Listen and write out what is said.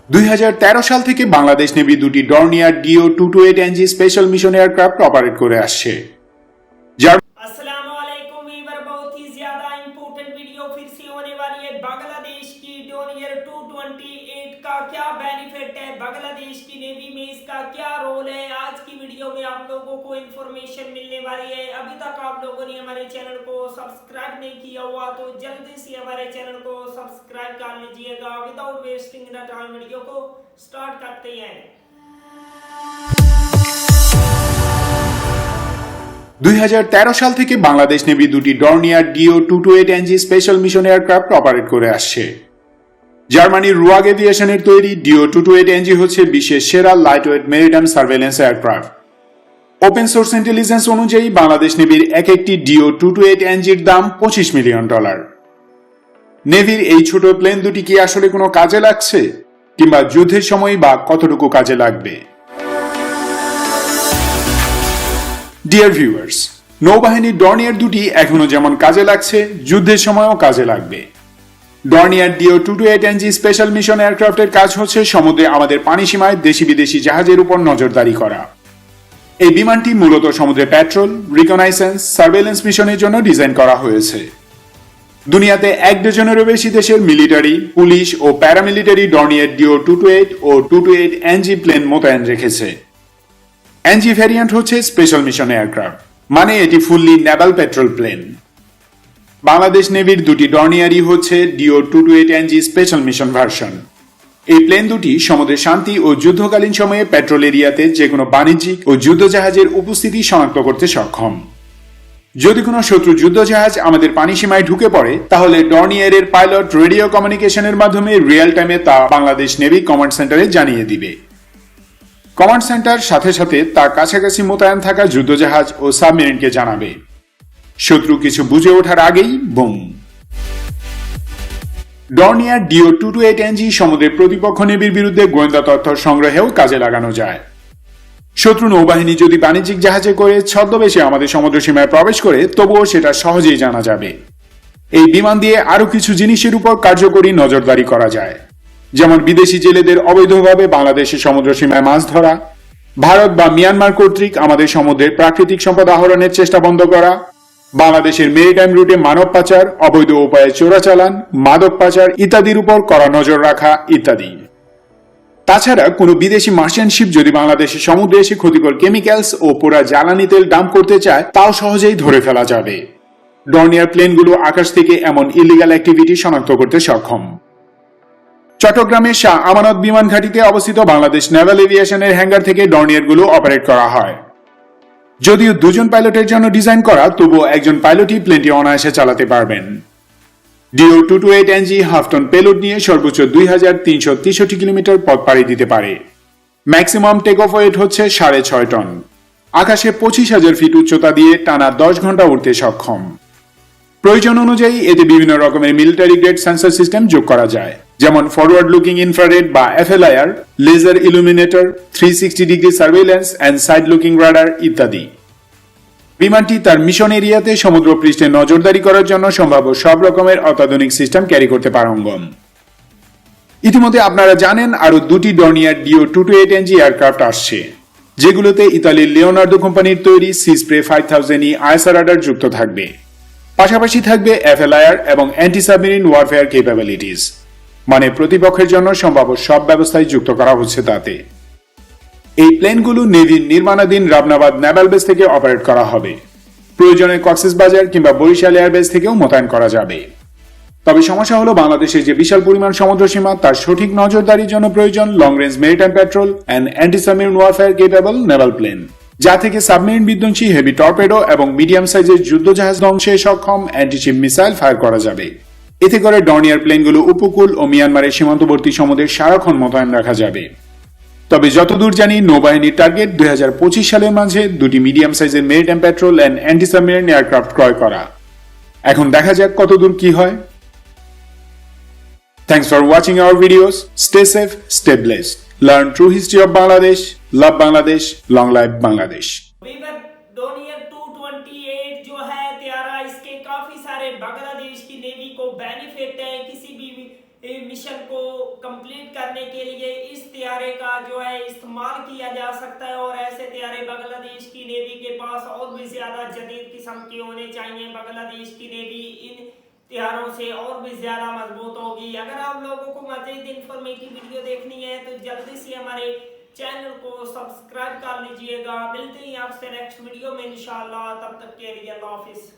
2013 সাল থেকে বাংলাদেশ নেভি দুটি Dornier DO-228NG special mission aircraft operate করে আসছে, যার अस्सलामुअलैकुम वीवर, बहुत ही ज्यादा इंपॉर्टेंट वीडियो फिर से होने वाली है। बांग्लादेश की डोनियर 228 का क्या बेनिफिट है, बांग्लादेश की नेवी में इसका क्या रोल है, आज की वीडियो में आप लोगों को इंफॉर्मेशन मिलने वाली है। अभी तक आप लोगों ने हमारे चैनल को सब्सक्राइब नहीं किया हुआ तो जल्दी से हमारे चैनल को सब्सक्राइब कर लीजिएगा। Without wasting the time video को स्टार्ट करते हैं। 2013 সাল থেকে বাংলাদেশ নেভি দুটি Dornier DO-228NG special mission aircraft operate করে আসছে। জার্মানির রুয়াগ এভিয়েশনের তৈরি DO-228NG হচ্ছে বিশ্বের সেরা lightweight maritime surveillance aircraft. Open source intelligence অনুযায়ী বাংলাদেশ নেভির এক একটি DO-228NG'র দাম $25 মিলিয়ন। নেভির এই ছোট প্লেন দুটি কি আসলে কোনো কাজে লাগছে, কিংবা যুদ্ধের সময় বা কতটুকু কাজে লাগবে? ডিয়ার ভিউয়ার্স, নৌবাহিনীর ডর্নিয়ার দুটি এখনো যেমন কাজে লাগছে, যুদ্ধের সময়ও কাজে লাগবে। ডর্নিয়ার DO-228NG স্পেশাল মিশন এয়ারক্রাফটের কাজ হচ্ছে সমুদ্রে আমাদের পানিসীমায় দেশি বিদেশি জাহাজের উপর নজরদারি করা। এই বিমানটি মূলত সমুদ্রে প্যাট্রোল, রিকনাইসেন্স, সার্ভেলেন্স মিশনের জন্য ডিজাইন করা হয়েছে। দুনিয়াতে 1 ডজনেরও বেশি দেশের মিলিটারি, পুলিশ ও প্যারামিলিটারি ডর্নিয়ার DO-228 ও 228NG প্লেন মোতায়েন রেখেছে। NG ভ্যারিয়েন্ট হচ্ছে স্পেশাল মিশন এয়ারক্রাফট, মানে এটি fully naval patrol plane. Bangladesh নেভির দুটি ডর্নিয়ারই হচ্ছে DO-228NG স্পেশাল মিশন ভার্সন। এই প্লেন দুটি সমুদ্রের শান্তি ও যুদ্ধকালীন সময়ে পেট্রোল এরিয়াতে যে কোনো বাণিজ্যিক ও যুদ্ধজাহাজের উপস্থিতি শনাক্ত করতে সক্ষম। যদি কোনো শত্রু যুদ্ধজাহাজ আমাদের পানিসীমায় ঢুকে পড়ে, তাহলে ডর্নিয়ারের পাইলট রেডিও কমিউনিকেশনের মাধ্যমে রিয়েল টাইমে তা বাংলাদেশ নেভি কমান্ড সেন্টারে জানিয়ে দিবে। কমান্ড সেন্টার সাথে সাথে তার কাছাকাছি মোতায়েন থাকা যুদ্ধজাহাজ ও সাবমেরিনকে জানাবে। শত্রু কিছু বুঝে ওঠার আগেই বুম। ডর্নিয়ার DO-228NG সমুদ্রের প্রতিপক্ষ নেভির বিরুদ্ধে গোয়েন্দা তথ্য সংগ্রহেও কাজে লাগানো যায়। শত্রু নৌবাহিনী যদি বাণিজ্যিক জাহাজে করে ছদ্মবেশে আমাদের সমুদ্র সীমায় প্রবেশ করে, তবুও সেটা সহজেই জানা যাবে। এই বিমান দিয়ে আরো কিছু জিনিসের উপর কার্যকরী নজরদারি করা যায়, যেমন বিদেশি জেলেদের অবৈধভাবে বাংলাদেশের সমুদ্র সীমায় মাছ ধরা, ভারত বা মিয়ানমার কর্তৃক আমাদের সমুদ্রের প্রাকৃতিক সম্পদ আহরণের চেষ্টা বন্ধ করা, বাংলাদেশের মেরিটাইম রুটে মানব পাচার, অবৈধ উপায়ে চোরাচালান, মাদক পাচার ইত্যাদির উপর কড়া নজর রাখা ইত্যাদি। তাছাড়া কোনো বিদেশি মার্চেন্ট শিপ যদি বাংলাদেশের সমুদ্রে এসে ক্ষতিকর কেমিক্যালস ও পোড়া জ্বালানি তেল ডাম্প করতে চায়, তাও সহজেই ধরে ফেলা যাবে। ডর্নিয়ার প্লেনগুলো আকাশ থেকে এমন ইলিগাল অ্যাক্টিভিটি শনাক্ত করতে সক্ষম। চট্টগ্রামের শাহ আমানত বিমান ঘাঁটিতে অবস্থিত বাংলাদেশ নেভাল এভিয়েশনের হ্যাঙ্গার থেকে ডর্নিয়ারগুলো অপারেট করা হয়। যদিও দুজন পাইলটের জন্য ডিজাইন করা, তবুও একজন পাইলটই প্লেনটি অনায়াসে চালাতে পারবেন। DO-228NG হাফ টন পেলোড নিয়ে সর্বোচ্চ 2363 কিলোমিটার পথ পাড়ি দিতে পারে। ম্যাক্সিমাম টেক অফ ওয়েট হচ্ছে 6.5 টন। আকাশে 25,000 ফিট উচ্চতা দিয়ে টানা 10 ঘন্টা উড়তে সক্ষম। প্রয়োজন অনুযায়ী এতে বিভিন্ন রকমের মিলিটারি গ্রেড সেন্সর সিস্টেম যোগ করা যায়, যেমন ফরওয়ার্ড লুকিং ইনফ্রারেড বা FLIR, laser illuminator, 360 degree surveillance and side looking radar ইত্যাদি। বিমানটি তার মিশন এরিয়াতে সমুদ্র পৃষ্ঠে নজরদারি করার জন্য সম্ভাব্য সব রকমের অত্যাধুনিক সিস্টেম ক্যারি করতে পারঙ্গম। ইতিমধ্যে আপনারা জানেন আরো দুটি ডর্নিয়ার DO-228NG এয়ারক্রাফট আসছে, যেগুলোতে ইতালির লিওনার্দো কোম্পানির তৈরি সিস্প্রে 5000E ISR রাডার যুক্ত থাকবে। পাশাপাশি থাকবে FLIR এবং অ্যান্টি সাবমেরিন ওয়ারফেয়ার ক্যাপাবিলিটিস, মানে প্রতিপক্ষের জন্য সম্ভাব্য সব ব্যবস্থাই যুক্ত করা হচ্ছে তাতে। এই প্লেনগুলো নেভির নির্মাণাধীন রাবনাবাদ নেভাল বেস থেকে অপারেট করা হবে। প্রয়োজনে কক্সবাজার কিংবা বরিশাল এয়ারবেস থেকেও মোতায়েন করা যাবে। তবে সমস্যা হলো, বাংলাদেশের যে বিশাল পরিমাণ সমুদ্র সীমা, তার সঠিক নজরদারির জন্য প্রয়োজন long range maritime patrol and anti submarine warfare capable naval plane, যা থেকে সাবমেরিন বিধ্বংসী হেভি টর্পেডো এবং মিডিয়াম সাইজের যুদ্ধজাহাজ ধ্বংসে সক্ষম অ্যান্টিশিপ মিসাইল ফায়ার করা যাবে। এতে করে ডর্নিয়ার প্লেনগুলো উপকূল ও মিয়ানমারের সীমান্তবর্তী সমুদ্রে সারাক্ষণ মোতায়েন রাখা যাবে। তবে যতদূর জানি, নৌবাহিনীর টার্গেট 2025 সালের মাঝে দুটি মিডিয়াম সাইজের maritime patrol and anti submarine aircraft ক্রয় করা। এখন দেখা যাক কতদূর কি হয়। Thanks for watching our videos. Stay safe, stay blessed. Learn true history of Bangladesh. Love Bangladesh. Long life Bangladesh. वीवर डोनियर 228 जो है तैयारा, इसके काफी सारे बांग्लादेश की नेवी को बेनिफिट है। किसी भी मिशन को कंप्लीट करने के लिए इस तैयारे का जो है इस्तेमाल किया जा सकता है। और ऐसे तैयारे बांग्लादेश की नेवी के पास और भी ज्यादा जदीद किस्म के होने चाहिए। बांग्लादेश की नेवी इन तैयारों से और भी ज्यादा मजबूत होगी। अगर आप लोगों को मजीद इंफॉर्मेटिव वीडियो देखनी है तो जल्दी से हमारे चैनल को सब्सक्राइब कर लीजिएगा। मिलते हैं आपसे नेक्स्ट वीडियो में इंशाल्लाह, तब तक के लिए अल्लाह हाफिज।